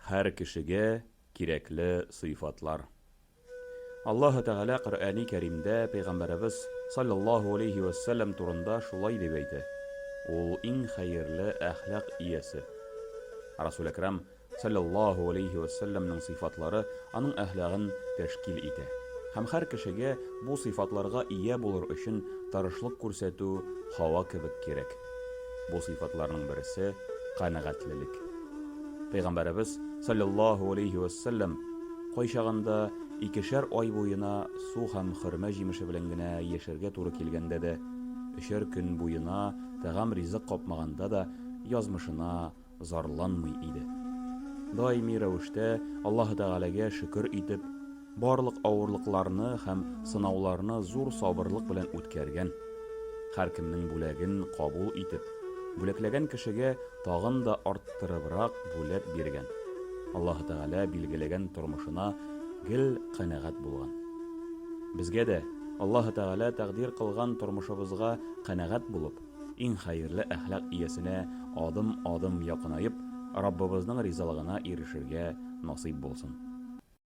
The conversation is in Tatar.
Һәр кешегә кирәкле сыйфатлар. Аллаһу Тәгалә Коръәни Кәримдә Пәйгамбәребез саллаллаһу алейхи ва саллям турында шулай дип әйтә. Ул иң хәерле әхлак иясе. Расул Әкрам саллаллаһу алейхи ва саллямның сыйфатлары аның әхлагын тәшкил итә. Һәм һәр кешегә бу сыйфатларга ия булыр өчен тырышлык күрсәтү һава кебек кирәк. Бу сыйфатларның берсе канәгатьлелек. Пәйгамбәребез саллаллаһу алейхи ва саллям кайчагында 2 ай буена су һәм хөрмә җимеше белән генә яшәргә туры килгәндә дә, 3 көн буена тәгам ризык капмаганда да язмышына зарланмый иде. Даими рәвештә Аллаһ Тәгаләгә шөкер итеп, барлык авырлыкларны һәм сынауларны зур сабырлык белән үткәргән. Һәр кемнең бүләген кабул итеп, бүләкләгән кешегә тагын да арттырыбрак бүләк биргән. Аллаһ Тәгалә билгеләгән тормышына гел канәгать булган. Безгә дә Аллаһ Тәгалә тәкъдир кылган тормышыбызга канәгать булып, иң хәерле әхлак иясенә адым-адым якынайып, Раббыбызның ризалыгына ирешергә насыйп булсын.